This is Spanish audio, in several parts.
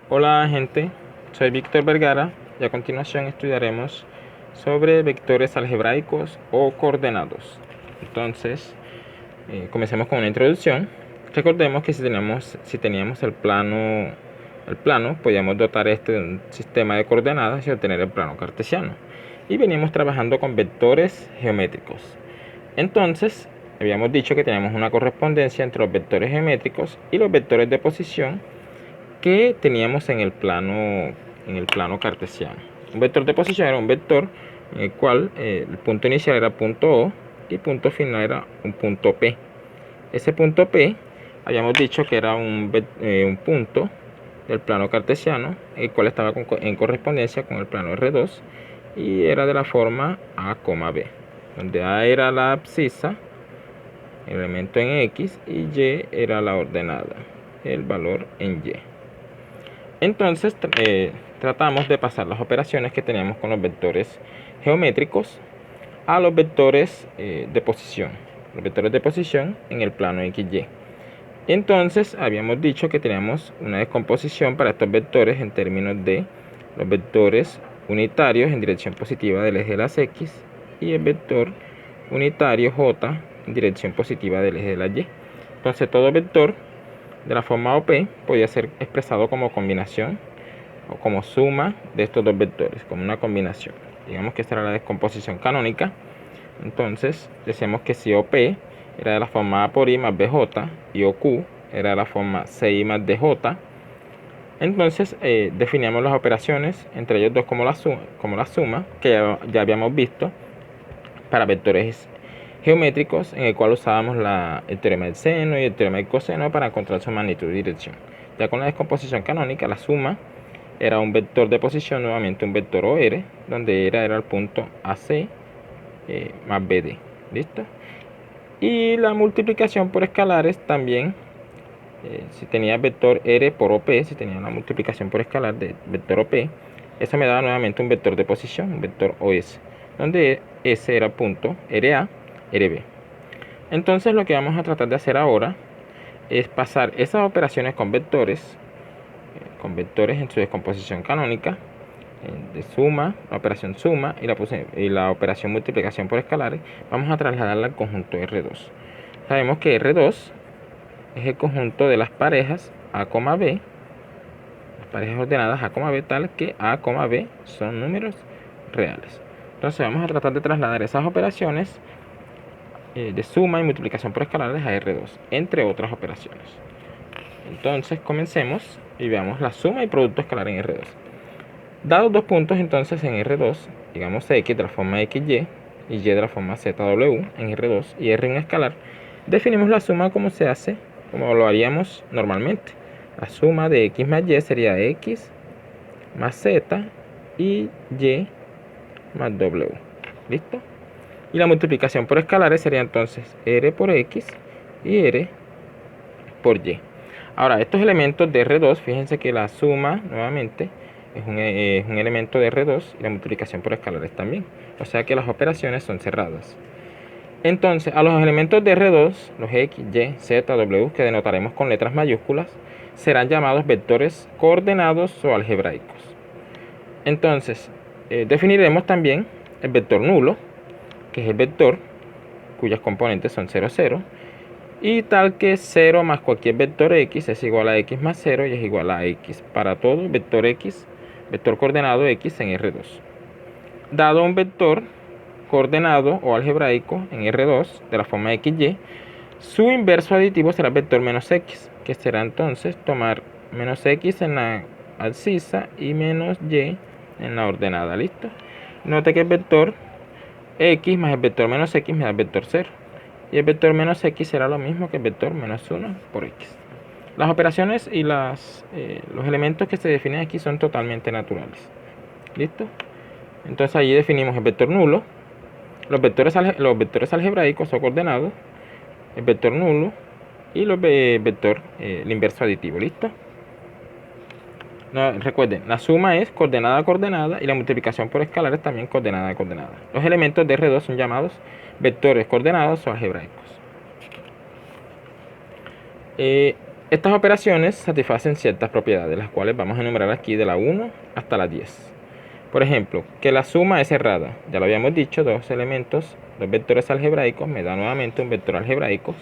Hola gente, soy Víctor Vergara y a continuación estudiaremos sobre vectores algebraicos o coordenados. Entonces, comencemos con una introducción. Recordemos que si teníamos el plano, podíamos dotar este de un sistema de coordenadas y obtener el plano cartesiano. Y veníamos trabajando con vectores geométricos. Entonces, habíamos dicho que teníamos una correspondencia entre los vectores geométricos y los vectores de posición que teníamos en el plano cartesiano. Un vector de posición era un vector en el cual el punto inicial era punto O y punto final era un punto P. Ese punto P habíamos dicho que era un punto del plano cartesiano, el cual estaba en correspondencia con el plano R2 y era de la forma A, B, donde A era la abscisa, el elemento en X, y Y era la ordenada, el valor en Y. Entonces tratamos de pasar las operaciones que teníamos con los vectores geométricos a los vectores de posición. Los vectores de posición en el plano XY. Entonces habíamos dicho que teníamos una descomposición para estos vectores en términos de los vectores unitarios en dirección positiva del eje de las X y el vector unitario J en dirección positiva del eje de las Y. Entonces todo vector de la forma OP podía ser expresado como combinación o como suma de estos dos vectores, como una combinación. Digamos que esta era la descomposición canónica. Entonces decíamos que si OP era de la forma A por I más BJ y OQ era de la forma CI más DJ, entonces definíamos las operaciones entre ellos dos como la suma que ya habíamos visto para vectores geométricos, en el cual usábamos el teorema del seno y el teorema del coseno para encontrar su magnitud y dirección. Ya con la descomposición canónica, la suma era un vector de posición, nuevamente un vector OR, donde era el punto AC más BD. ¿Listo? Y la multiplicación por escalares también, si tenía vector R por OP, si tenía una multiplicación por escalar de vector OP, eso me daba nuevamente un vector de posición, un vector OS, donde S era punto RA, RB. Entonces lo que vamos a tratar de hacer ahora es pasar esas operaciones con vectores en su descomposición canónica, de suma, la operación suma y la operación multiplicación por escalares, vamos a trasladarla al conjunto R2. Sabemos que R2 es el conjunto de las parejas A, B, las parejas ordenadas A, B, tal que A, B son números reales. Entonces vamos a tratar de trasladar esas operaciones de suma y multiplicación por escalares a R2, entre otras operaciones. Entonces comencemos y veamos la suma y producto escalar en R2. Dados dos puntos entonces en R2, digamos X de la forma XY y Y de la forma ZW en R2 y R en escalar, definimos la suma como se hace, como lo haríamos normalmente. La suma de X más Y sería X más Z y Y más W. ¿Listo? Y la multiplicación por escalares sería entonces R por X y R por Y. Ahora, estos elementos de R2, fíjense que la suma, nuevamente, es un elemento de R2 y la multiplicación por escalares también. O sea que las operaciones son cerradas. Entonces, a los elementos de R2, los X, Y, Z, W, que denotaremos con letras mayúsculas, serán llamados vectores coordenados o algebraicos. Entonces, definiremos también el vector nulo, que es el vector cuyas componentes son 0, 0, y tal que 0 más cualquier vector X es igual a X más 0 y es igual a X para todo vector X, vector coordenado X en R2. Dado un vector coordenado o algebraico en R2 de la forma XY, su inverso aditivo será el vector menos X, que será entonces tomar menos X en la abscisa y menos Y en la ordenada. ¿Listo? Note que el vector X más el vector menos X me da el vector 0. Y el vector menos X será lo mismo que el vector menos 1 por X. Las operaciones y los elementos que se definen aquí son totalmente naturales. ¿Listo? Entonces allí definimos el vector nulo, los vectores algebraicos o coordenados, el vector nulo y el inverso aditivo. ¿Listo? No, recuerden, la suma es coordenada a coordenada y la multiplicación por escalar es también coordenada a coordenada. Los elementos de R2 son llamados vectores coordenados o algebraicos. Estas operaciones satisfacen ciertas propiedades, las cuales vamos a enumerar aquí de la 1 hasta la 10. Por ejemplo, que la suma es cerrada. Ya lo habíamos dicho, dos elementos, dos vectores algebraicos me da nuevamente un vector algebraico.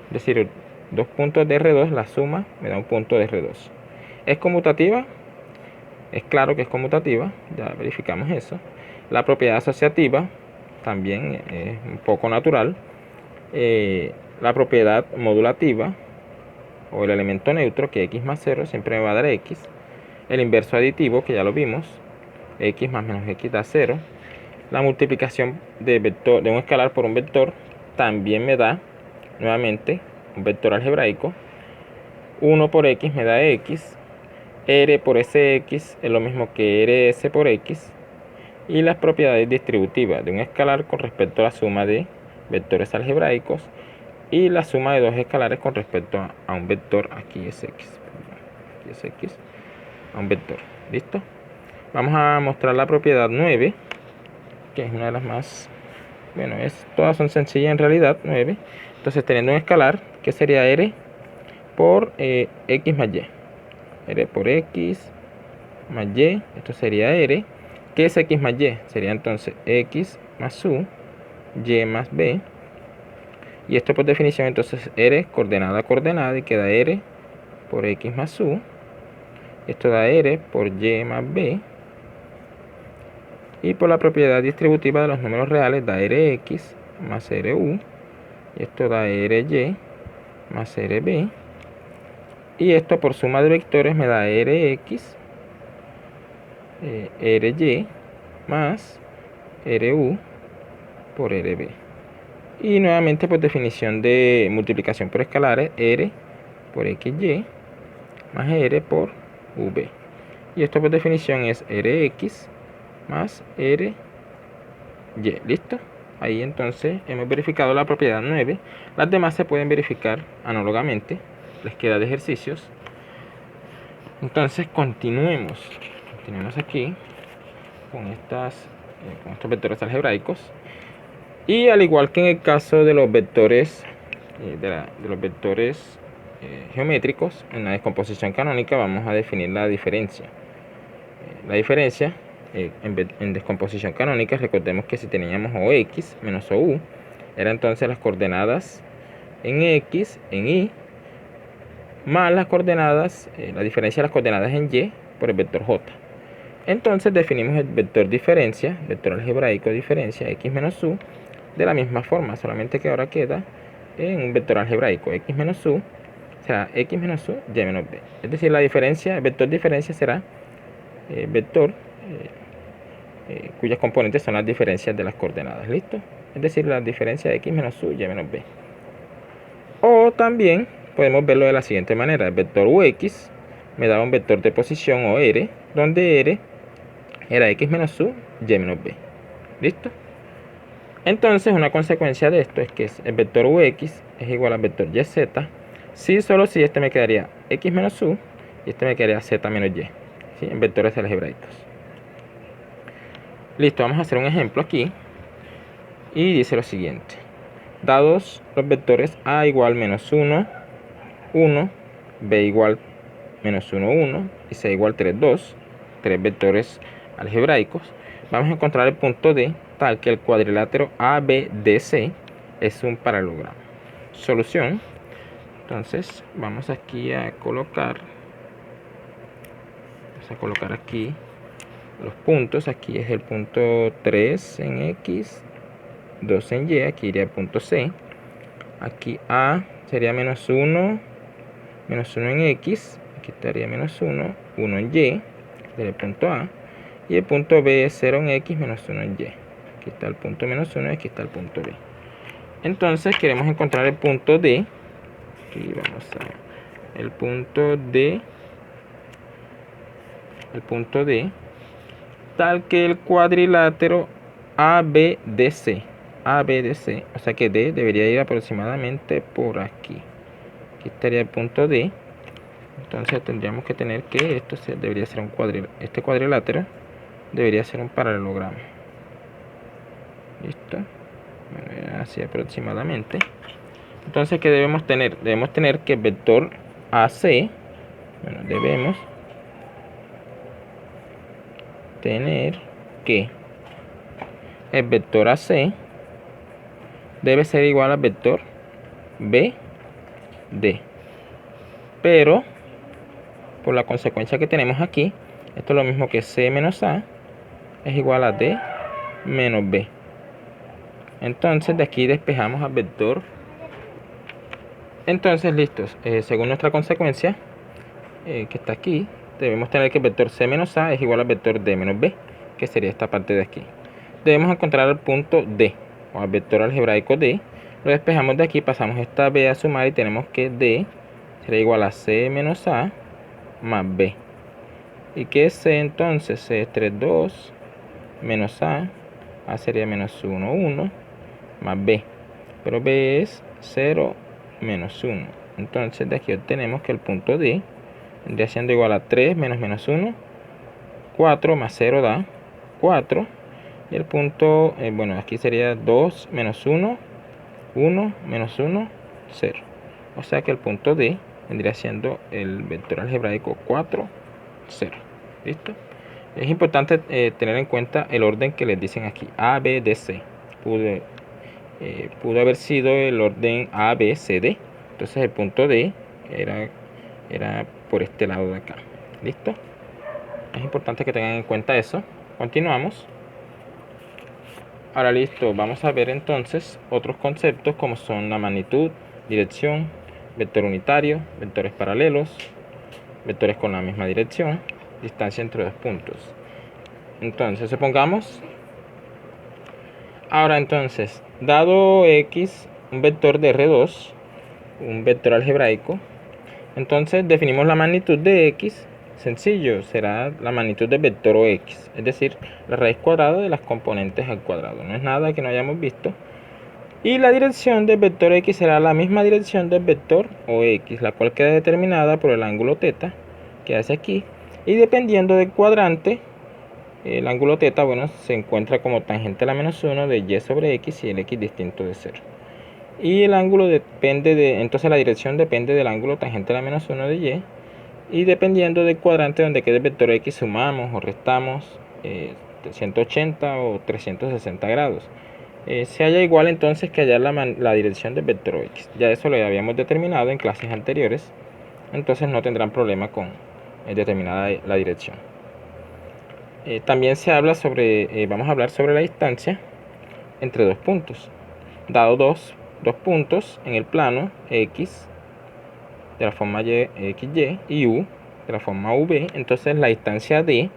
Es decir, dos puntos de R2, la suma me da un punto de R2. ¿Es conmutativa? Es claro que es conmutativa, ya verificamos eso. La propiedad asociativa también es un poco natural. La propiedad modulativa o el elemento neutro, que x más 0 siempre me va a dar x. El inverso aditivo, que ya lo vimos, x más menos x da 0. La multiplicación de un escalar por un vector también me da nuevamente un vector algebraico. 1 por x me da x. R por sx es lo mismo que rs por x. Y las propiedades distributivas de un escalar con respecto a la suma de vectores algebraicos y la suma de dos escalares con respecto a un vector, aquí es x, a un vector. ¿Listo? Vamos a mostrar la propiedad 9, que es una de las más, bueno, todas son sencillas en realidad, 9. Entonces, teniendo un escalar, que sería r por x más y. R por x más y, esto sería r. ¿Qué es x más y? Sería entonces x más u, y más b. Y esto por definición entonces r coordenada a coordenada y queda r por x más u. Esto da r por y más b. Y por la propiedad distributiva de los números reales da rx más ru. Y esto da ry más rb. Y esto por suma de vectores me da rx, ry más ru por rb. Y nuevamente por definición de multiplicación por escalares, r por xy más r por v. Y esto por definición es rx más ry. ¿Listo? Ahí entonces hemos verificado la propiedad 9. Las demás se pueden verificar análogamente. Les queda de ejercicios. Entonces continuemos aquí con estos vectores algebraicos. Y al igual que en el caso de los vectores geométricos, en la descomposición canónica vamos a definir la diferencia. La diferencia en descomposición canónica, recordemos que si teníamos OX menos OU, eran entonces las coordenadas en X, en Y, más las coordenadas, la diferencia de las coordenadas en Y por el vector J. Entonces definimos el vector diferencia, vector algebraico diferencia, X menos U, de la misma forma, solamente que ahora queda en un vector algebraico, X menos U, será X menos U, Y menos B. Es decir, la diferencia, el vector diferencia será vector cuyas componentes son las diferencias de las coordenadas. ¿Listo? Es decir, la diferencia de X menos U, Y menos B. O también podemos verlo de la siguiente manera. El vector UX me daba un vector de posición o R, donde R era X menos U, Y menos B. ¿Listo? Entonces, una consecuencia de esto es que el vector UX es igual al vector YZ, si solo si este me quedaría X menos U y este me quedaría Z menos Y, ¿sí? En vectores algebraicos. Listo, vamos a hacer un ejemplo aquí. Y dice lo siguiente. Dados los vectores A igual menos 1, 1, B igual menos 1, 1 y C igual 3, 2, tres vectores algebraicos, vamos a encontrar el punto D tal que el cuadrilátero ABDC es un paralelogramo. Solución. Entonces vamos aquí a colocar aquí los puntos. Aquí es el punto 3 en X, 2 en Y, aquí iría el punto C. Aquí A sería menos 1 en X, aquí estaría menos 1, 1 en Y, del punto A. Y el punto B es 0 en X menos 1 en Y. Aquí está el punto menos 1 y aquí está el punto B. Entonces queremos encontrar el punto D. Aquí vamos a el punto D tal que el cuadrilátero ABDC, o sea que D debería ir aproximadamente por aquí. Aquí estaría el punto D Entonces tendríamos que tener que esto debería ser un este cuadrilátero debería ser un paralelogramo. Listo. Bueno, así aproximadamente. Entonces, ¿qué debemos tener? Debemos tener que el vector AC, bueno, debemos tener que el vector AC debe ser igual al vector BD. Pero, por la consecuencia que tenemos aquí, esto es lo mismo que C menos A es igual a D menos B. Entonces, de aquí despejamos al vector. Entonces, listos. Según nuestra consecuencia, que está aquí, debemos tener que el vector C menos A es igual al vector D menos B, que sería esta parte de aquí. Debemos encontrar el punto D, o al vector algebraico D. Lo despejamos de aquí, pasamos esta B a sumar y tenemos que D será igual a C menos A más B. ¿Y qué es C entonces? C es 3, 2, menos A sería menos 1, 1, más B. Pero B es 0, menos 1. Entonces de aquí obtenemos que el punto D vendría siendo igual a 3 menos 1, 4 más 0 da 4. Y el punto, bueno, aquí sería 2 menos 1, 1 menos 1, 0. O sea que el punto D vendría siendo el vector algebraico 4, 0. ¿Listo? Es importante tener en cuenta el orden que les dicen aquí. A, B, D, C. Pudo haber sido el orden A, B, C, D. Entonces el punto D era por este lado de acá. ¿Listo? Es importante que tengan en cuenta eso. Continuamos. Ahora listo, vamos a ver entonces otros conceptos como son la magnitud, dirección, vector unitario, vectores paralelos, vectores con la misma dirección, distancia entre dos puntos. Entonces, supongamos, ahora entonces, dado X, un vector de R2, un vector algebraico, entonces definimos la magnitud de X. Sencillo, será la magnitud del vector o X, es decir, la raíz cuadrada de las componentes al cuadrado. No es nada que no hayamos visto. Y la dirección del vector X será la misma dirección del vector o X, la cual queda determinada por el ángulo θ que hace aquí. Y dependiendo del cuadrante, el ángulo θ, bueno, se encuentra como tangente a la menos 1 de Y sobre X y el X distinto de 0. Y el ángulo depende de, entonces la dirección depende del ángulo tangente a la menos 1 de Y. Y dependiendo del cuadrante donde quede el vector X, sumamos o restamos 180 o 360 grados. Se halla igual entonces que hallar la dirección del vector X. Ya eso lo habíamos determinado en clases anteriores. Entonces no tendrán problema con determinar la dirección. También se habla sobre, vamos a hablar sobre la distancia entre dos puntos. Dado dos puntos en el plano X de la forma XY y U de la forma V, entonces la distancia D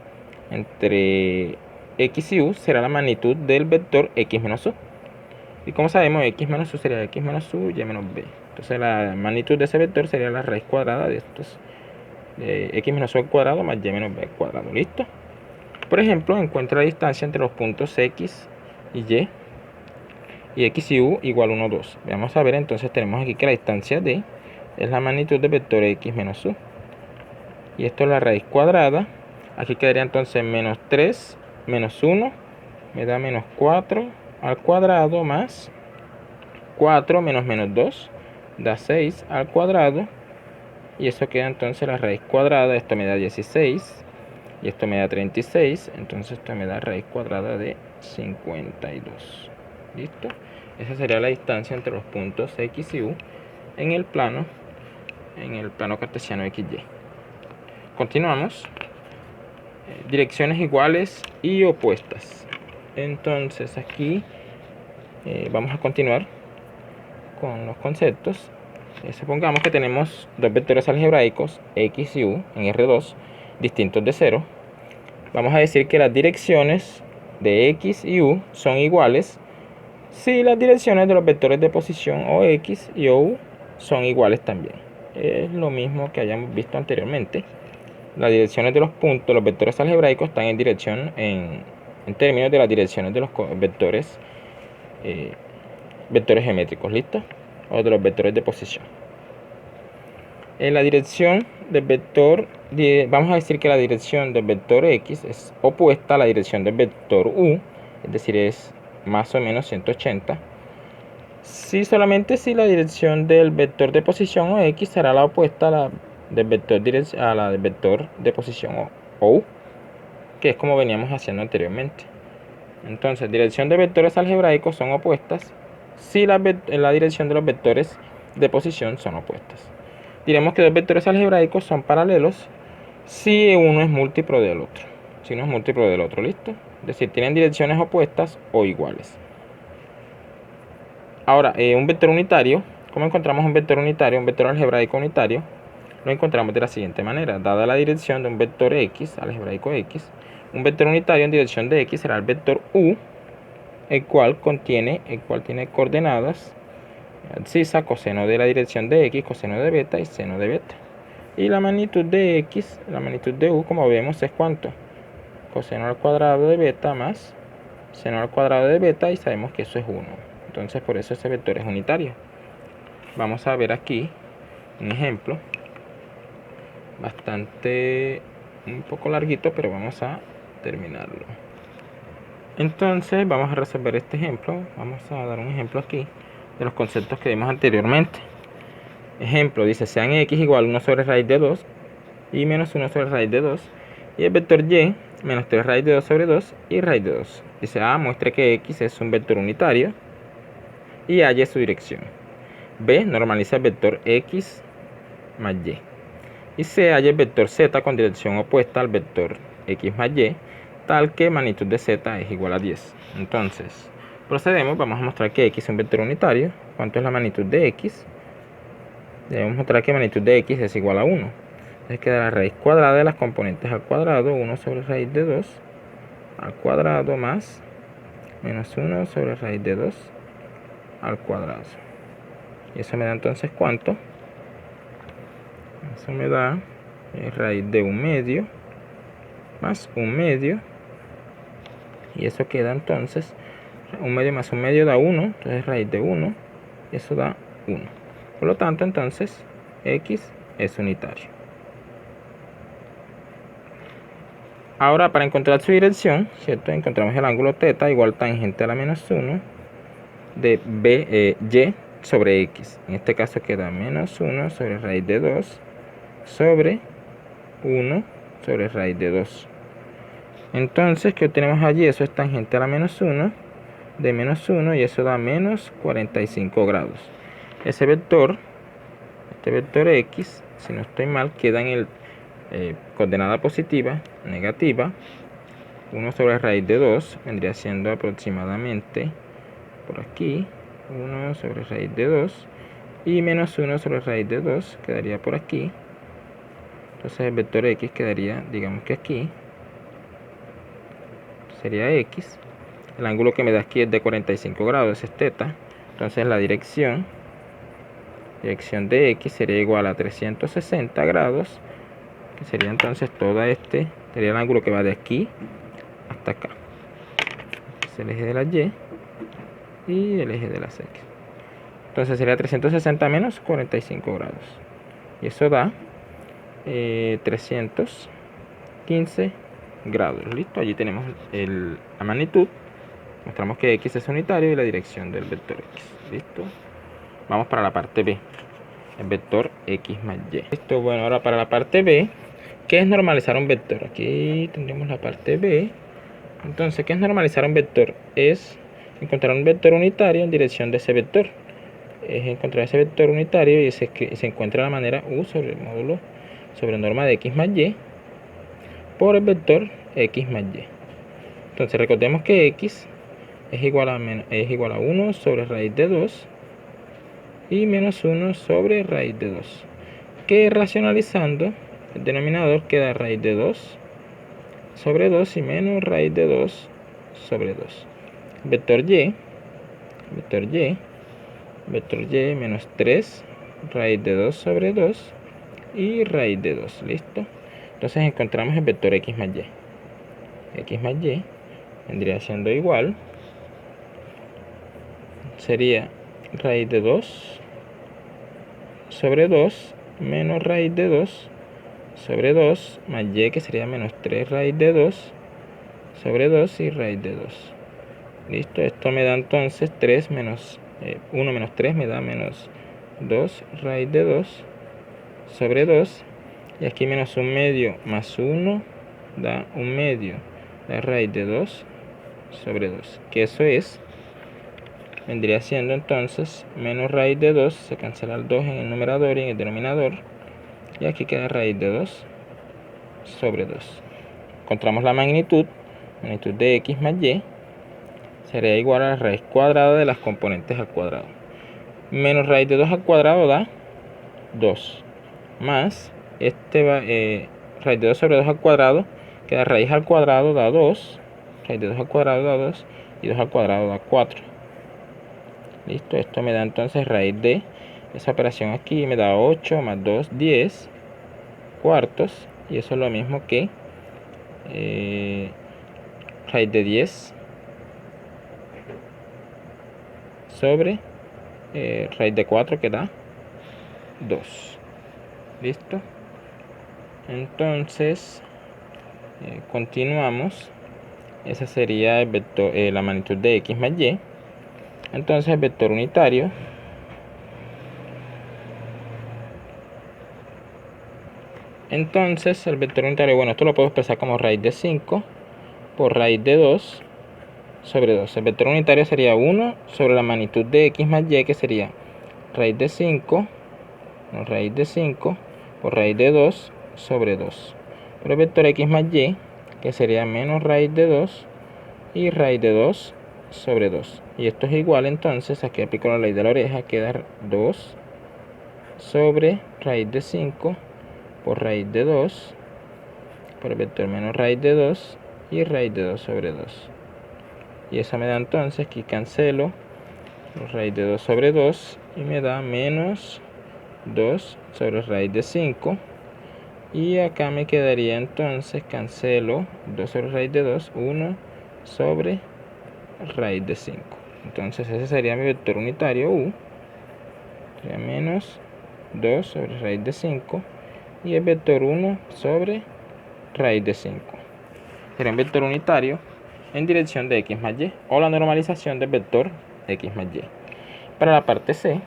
entre X y U será la magnitud del vector X menos U. Y como sabemos, X menos U sería X menos U, Y menos B. Entonces la magnitud de ese vector sería la raíz cuadrada de estos. X menos U al cuadrado más Y menos B al cuadrado. ¿Listo? Por ejemplo, encuentra la distancia entre los puntos X y Y. Y X y U igual 1, 2. Vamos a ver entonces, tenemos aquí que la distancia D es la magnitud del vector X menos U. Y esto es la raíz cuadrada. Aquí quedaría entonces menos 3 menos 1 me da menos 4 al cuadrado más 4 menos menos 2 da 6 al cuadrado. Y eso queda entonces la raíz cuadrada. Esto me da 16 y esto me da 36. Entonces esto me da raíz cuadrada de 52. ¿Listo? Esa sería la distancia entre los puntos X y U en el plano cartesiano XY. Continuamos. Direcciones iguales y opuestas. Entonces aquí vamos a continuar con los conceptos. Supongamos que tenemos dos vectores algebraicos X y U en R2 distintos de 0. Vamos a decir que las direcciones de X y U son iguales si las direcciones de los vectores de posición OX y OU son iguales también. Es lo mismo que hayamos visto anteriormente. Las direcciones de los puntos, los vectores algebraicos están en dirección en términos de las direcciones de los vectores geométricos, ¿listo? O de los vectores de posición. En la dirección del vector, vamos a decir que la dirección del vector x es opuesta a la dirección del vector u, es decir, es más o menos 180. Si solamente si la dirección del vector de posición o x será la opuesta a la del vector de posición o u, que es como veníamos haciendo anteriormente. Entonces, dirección de vectores algebraicos son opuestas si la dirección de los vectores de posición son opuestas. Diremos que dos vectores algebraicos son paralelos si uno es múltiplo del otro. Si uno es múltiplo del otro, ¿listo? Es decir, tienen direcciones opuestas o iguales. Ahora, un vector unitario. ¿Cómo encontramos un vector unitario? Un vector algebraico unitario lo encontramos de la siguiente manera. Dada la dirección de un vector x, algebraico x, un vector unitario en dirección de x será el vector u, el cual tiene coordenadas abscisa, coseno de la dirección de x, coseno de beta y seno de beta. Y la magnitud de x, la magnitud de u, como vemos, es ¿cuánto? Coseno al cuadrado de beta más seno al cuadrado de beta, y sabemos que eso es 1. Entonces, por eso ese vector es unitario. Vamos a ver aquí un ejemplo un poco larguito, pero vamos a terminarlo. Entonces, vamos a resolver este ejemplo. Vamos a dar un ejemplo aquí de los conceptos que vimos anteriormente. Ejemplo, dice, sean x igual a 1 sobre raíz de 2 y menos 1 sobre raíz de 2, y el vector y menos 3 raíz de 2 sobre 2 y raíz de 2. Dice A, muestre que x es un vector unitario y halle su dirección. B, normaliza el vector x más y. Y C, halle el vector z con dirección opuesta al vector x más y, tal que magnitud de z es igual a 10. Entonces, procedemos, vamos a mostrar que x es un vector unitario. ¿Cuánto es la magnitud de x? Debemos mostrar que magnitud de x es igual a 1. Entonces queda la raíz cuadrada de las componentes al cuadrado, 1 sobre raíz de 2 al cuadrado más menos 1 sobre raíz de 2 al cuadrado. Y eso me da entonces ¿cuánto? Eso me da raíz de 1 medio más 1 medio. Y eso queda entonces 1 medio más 1 medio da 1. Entonces raíz de 1. Y eso da 1. Por lo tanto, entonces x es unitario. Ahora, para encontrar su dirección, ¿cierto? Encontramos el ángulo θ igual tangente a la menos 1 de y sobre x. En este caso queda menos 1 sobre raíz de 2 sobre 1 sobre raíz de 2. Entonces, ¿qué obtenemos allí? Eso es tangente a la menos 1 de menos 1, y eso da menos 45 grados. Este vector x, si no estoy mal, queda en el coordenada positiva, negativa. 1 sobre raíz de 2 vendría siendo aproximadamente por aquí, 1 sobre raíz de 2, y menos 1 sobre raíz de 2 quedaría por aquí. Entonces el vector x quedaría, digamos que aquí, sería x. El ángulo que me da aquí es de 45 grados, es θ. Entonces la dirección de x sería igual a 360 grados, que sería entonces sería el ángulo que va de aquí hasta acá. Es el eje de la y y el eje de las x. Entonces sería 360 menos 45 grados. Y eso da 315 grados. Listo, allí tenemos la magnitud. Mostramos que x es unitario y la dirección del vector x. Listo. Vamos para la parte B. El vector x más y. Listo, bueno, ahora para la parte B, ¿qué es normalizar un vector? Aquí tendremos la parte B. Entonces, ¿qué es normalizar un vector? Es encontrar un vector unitario en dirección de ese vector. Es encontrar ese vector unitario y se encuentra de la manera u sobre el módulo sobre norma de x más y por el vector x más y. Entonces, recordemos que x es igual a 1 sobre raíz de 2 y menos 1 sobre raíz de 2, que racionalizando el denominador queda raíz de 2 sobre 2 y menos raíz de 2 sobre 2. Vector y menos 3 raíz de 2 sobre 2 y raíz de 2. Listo. Entonces encontramos el vector x más y. X más y vendría siendo igual, sería raíz de 2 sobre 2 menos raíz de 2 sobre 2 más y, que sería menos 3 raíz de 2 sobre 2 y raíz de 2. Listo, esto me da entonces 3 menos 1 menos 3 me da menos 2 raíz de 2 sobre 2. Y aquí menos 1 medio más 1 da 1 medio de raíz de 2 sobre 2. Que eso vendría siendo entonces menos raíz de 2. Se cancela el 2 en el numerador y en el denominador. Y aquí queda raíz de 2 sobre 2. Encontramos la magnitud de x más y sería igual a la raíz cuadrada de las componentes al cuadrado. Menos raíz de 2 al cuadrado da 2. Más raíz de 2 sobre 2 al cuadrado, queda raíz al cuadrado da 2. Raíz de 2 al cuadrado da 2. Y 2 al cuadrado da 4. Listo, esto me da entonces raíz de esa operación aquí, me da 8 más 2, 10 cuartos. Y eso es lo mismo que raíz de 10 sobre raíz de 4, que da 2. Listo. Entonces continuamos. Esa sería el vector, la magnitud de x más y. Entonces el vector unitario bueno, esto lo puedo expresar como raíz de 5 por raíz de 2 sobre 2. El vector unitario sería 1 sobre la magnitud de x más y, que sería raíz de 5 por raíz de 2 sobre 2. Pero el vector x más y, que sería menos raíz de 2 y raíz de 2 sobre 2. Y esto es igual, entonces aquí aplico la ley de la oreja, queda 2 sobre raíz de 5 por raíz de 2 por el vector menos raíz de 2 y raíz de 2 sobre 2. Y eso me da entonces, aquí cancelo raíz de 2 sobre 2 y me da menos 2 sobre raíz de 5. Y acá me quedaría entonces, cancelo 2 sobre raíz de 2, 1 sobre raíz de 5. Entonces ese sería mi vector unitario u, sería menos 2 sobre raíz de 5, y el vector 1 sobre raíz de 5. Sería un vector unitario en dirección de x más y, o la normalización del vector x más y. Para la parte C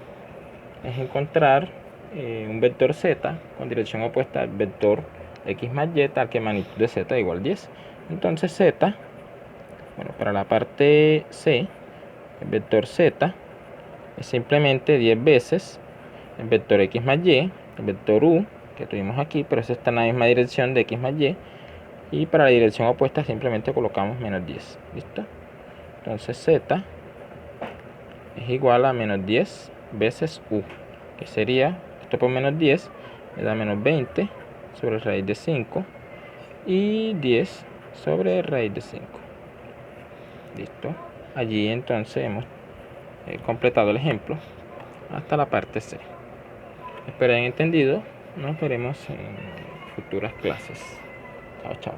es encontrar un vector z con dirección opuesta al vector x más y, tal que magnitud de z igual 10. Entonces z, bueno, para la parte C, el vector z es simplemente 10 veces el vector x más y, el vector u que tuvimos aquí, pero eso está en la misma dirección de x más y. Y para la dirección opuesta simplemente colocamos menos 10. ¿Listo? Entonces z es igual a menos 10 veces u, que sería, esto por menos 10 me da menos 20 sobre raíz de 5 y 10 sobre raíz de 5. Listo. Allí entonces hemos completado el ejemplo hasta la parte C. Espero hayan entendido. Nos veremos en futuras clases. Chao, chao.